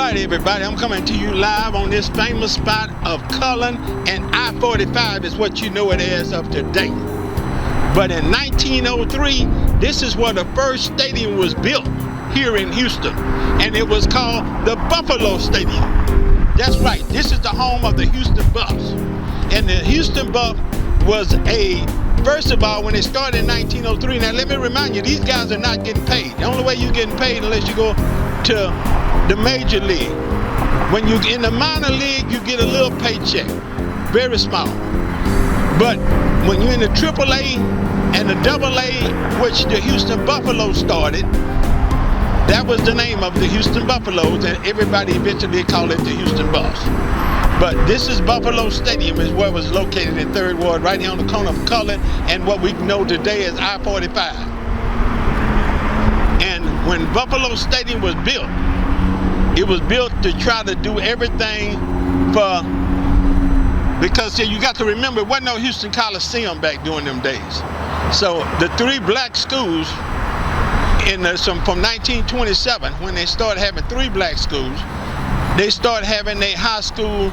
right, everybody, I'm coming to you live on this famous spot of Cullen and I-45 is what you know it as of today. But in 1903, this is where the first stadium was built here in Houston, and it was called the Buffalo Stadium. That's right, this is the home of the Houston Buffs. And the Houston Buff was first of all, when it started in 1903, now let me remind you, these guys are not getting paid. The only way you're getting paid unless you go to the major league. When you're in the minor league, you get a little paycheck, very small. But when you're in the AAA and the AA, which the Houston Buffaloes started, that was the name of the Houston Buffaloes, and everybody eventually called it the Houston Buffs. But this is Buffalo Stadium, is where it was located in 3rd Ward, right here on the corner of Cullen and what we know today as I-45. And when Buffalo Stadium was built, it was built to try to do everything because you got to remember, there wasn't no Houston Coliseum back during them days. So the 3 black schools from 1927, when they started having 3 black schools, they started having a high school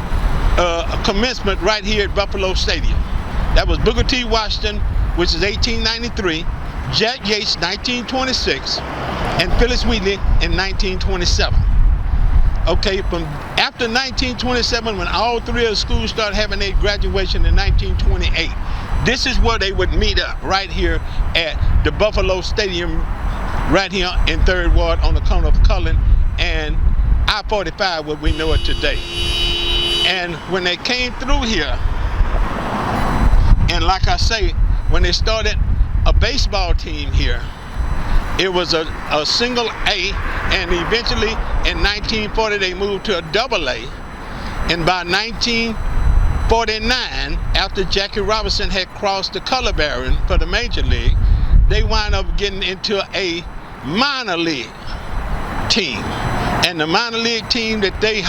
commencement right here at Buffalo Stadium. That was Booker T. Washington, which is 1893, Jack Yates, 1926, and Phyllis Wheatley in 1927. Okay, from after 1927, when all 3 of the schools started having their graduation in 1928, this is where they would meet up, right here at the Buffalo Stadium, right here in 3rd Ward on the corner of Cullen and I-45, what we know it today. And when they came through here, and like I say, when they started a baseball team here, it was a single A, and eventually in 1940 they moved to a AA. And by 1949, after Jackie Robinson had crossed the color barrier for the major league, they wound up getting into a minor league team. And the minor league team that they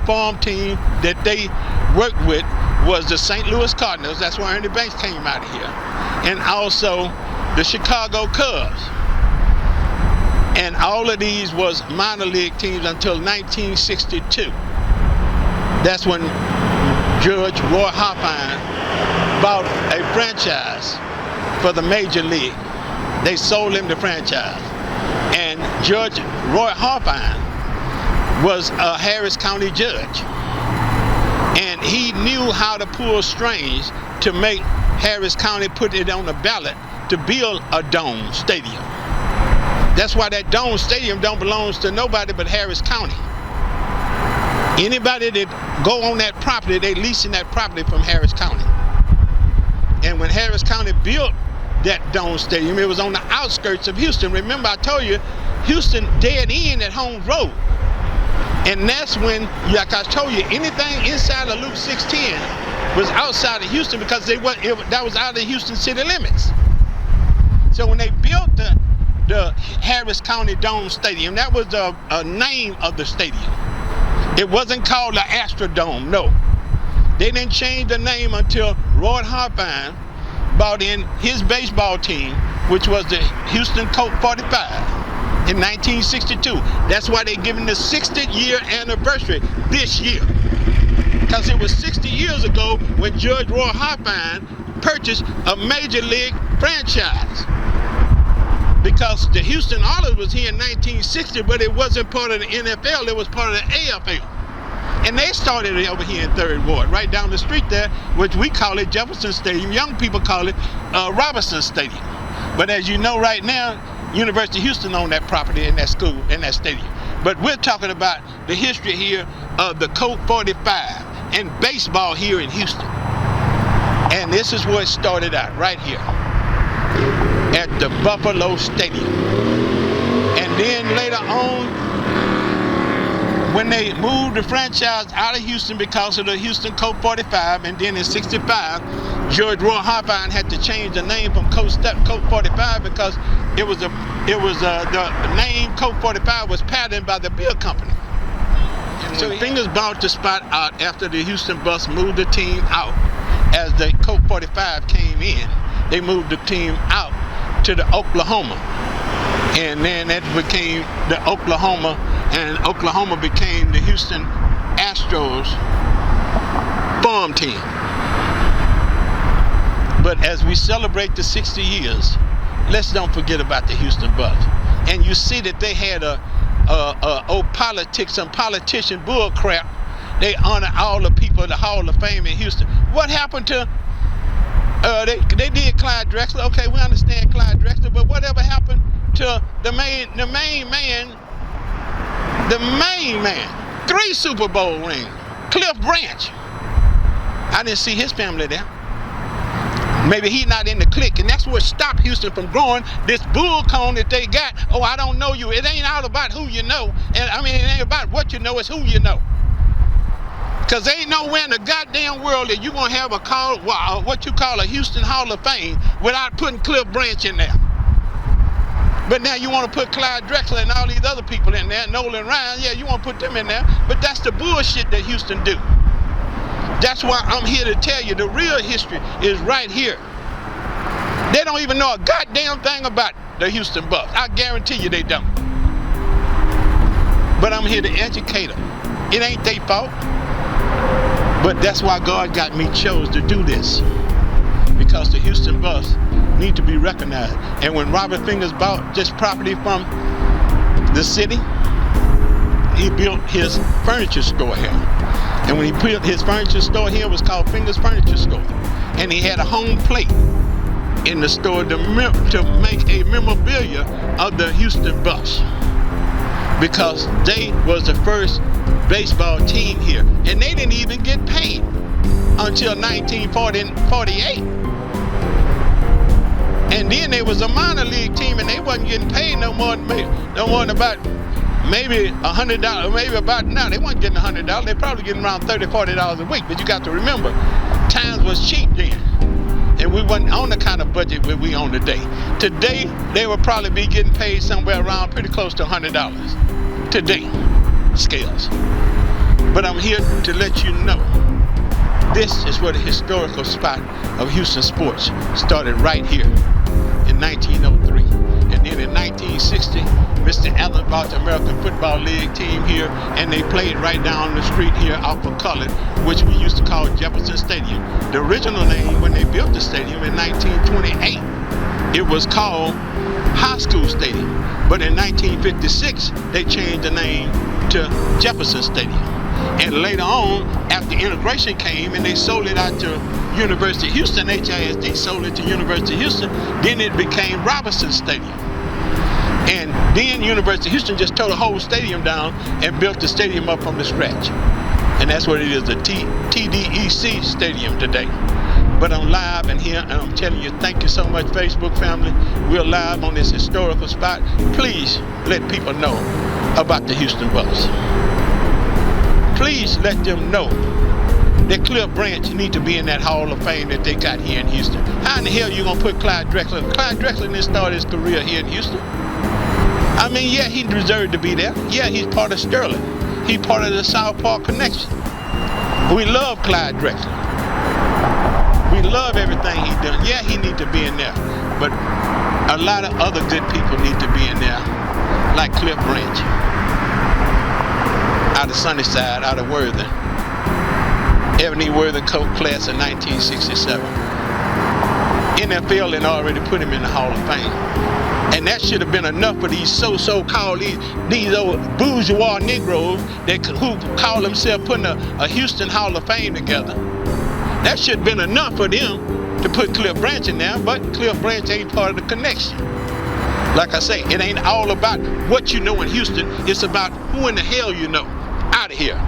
farm team that they worked with was the St. Louis Cardinals. That's where Ernie Banks came out of here. And also the Chicago Cubs. And all of these was minor league teams until 1962. That's when Judge Roy Hoffine bought a franchise for the major league. They sold him the franchise. And Judge Roy Hoffine was a Harris County judge. And he knew how to pull strings to make Harris County put it on the ballot to build a dome stadium. That's why that dome stadium don't belong to nobody but Harris County. Anybody that go on that property, they leasing that property from Harris County. And when Harris County built that dome stadium, it was on the outskirts of Houston. Remember, I told you, Houston dead end at Holmes Road. And that's when, like I told you, anything inside of Loop 610 was outside of Houston because that was out of the Houston city limits. So when they built the Harris County Dome Stadium, that was the name of the stadium. It wasn't called the Astrodome, no. They didn't change the name until Roy Hoffine bought in his baseball team, which was the Houston Colt 45 in 1962. That's why they're giving the 60th year anniversary this year. Because it was 60 years ago when Judge Roy Hoffine purchased a major league franchise. Because the Houston Oilers was here in 1960, but it wasn't part of the NFL, it was part of the AFL. And they started it over here in 3rd Ward, right down the street there, which we call it Jefferson Stadium. Young people call it Robinson Stadium. But as you know right now, University of Houston owned that property in that school, in that stadium. But we're talking about the history here of the Colt 45 and baseball here in Houston. And this is where it started out, right here at the Buffalo Stadium. And then later on, when they moved the franchise out of Houston because of the Houston Colt 45, and then in '65, Judge Roy Hoffine had to change the name from Colt 45 because the name Colt 45 was patented by the beer company. So Fingers bought the spot out after the Houston Buffs moved the team out. As the Colt 45 came in, they moved the team out to the Oklahoma. And then that became the Oklahoma and Oklahoma became the Houston Astros farm team. But as we celebrate the 60 years, let's don't forget about the Houston Bucks. And you see that they had some politician bull crap. They honor all the people at the Hall of Fame in Houston. What happened to they did Clyde Drexler? Okay, we understand Clyde Drexler, but whatever happened to the main man? 3 Super Bowl rings. Cliff Branch. I didn't see his family there. Maybe he's not in the clique, and that's what stopped Houston from growing this bull cone that they got. Oh, I don't know you. It ain't all about who you know. And I mean, it ain't about what you know, it's who you know. Because there ain't nowhere in the goddamn world that you're going to have what you call a Houston Hall of Fame without putting Cliff Branch in there. But now you want to put Clyde Drexler and all these other people in there, Nolan Ryan, yeah, you want to put them in there. But that's the bullshit that Houston do. That's why I'm here to tell you the real history is right here. They don't even know a goddamn thing about the Houston Bucks. I guarantee you they don't. But I'm here to educate them. It ain't their fault. But that's why God got me chose to do this. Because the Houston Bucks need to be recognized. And when Robert Fingers bought this property from the city, he built his furniture store here. And when he built his furniture store here, it was called Fingers Furniture Store. And he had a home plate in the store to make a memorabilia of the Houston Bucks. Because they was the first baseball team here. And they didn't even get paid until 1948. And then there was a minor league team, and they wasn't getting paid no more than about maybe $100, maybe about now. They weren't getting $100. They're probably getting around $30, $40 a week. But you got to remember, times was cheap then. And we wasn't on the kind of budget that we on today. Today, they would probably be getting paid somewhere around pretty close to $100. Today, scales. But I'm here to let you know, this is where the historical spot of Houston sports started right here in 1903. And then in 1960, Mr. Allen bought the American Football League team here, and they played right down the street here off of Cullen, which we used to call Jefferson Stadium. The original name when they built the stadium in 1928, it was called High School Stadium. But in 1956, they changed the name to Jefferson Stadium. And later on, after integration came and they sold it out to University of Houston, HISD sold it to University of Houston, then it became Robinson Stadium. And then University of Houston just tore the whole stadium down and built the stadium up from the scratch. And that's what it is, the TDEC Stadium today. But I'm live in here, and I'm telling you, thank you so much, Facebook family. We're live on this historical spot. Please let people know about the Houston Bucks. Please let them know that Cliff Branch need to be in that Hall of Fame that they got here in Houston. How in the hell you gonna put Clyde Drexler? Clyde Drexler didn't start his career here in Houston. I mean, yeah, he deserved to be there. Yeah, he's part of Sterling. He's part of the South Park connection. We love Clyde Drexler. We love everything he done. Yeah, he need to be in there. But a lot of other good people need to be in there, like Cliff Branch. Out of Sunnyside, out of Worthing. Ebony Worthing Coat class of 1967. NFL had already put him in the Hall of Fame. And that should have been enough for these so-called these old bourgeois Negroes who call themselves putting a Houston Hall of Fame together. That should have been enough for them to put Cliff Branch in there, but Cliff Branch ain't part of the connection. Like I say, it ain't all about what you know in Houston. It's about who in the hell you know. Out of here.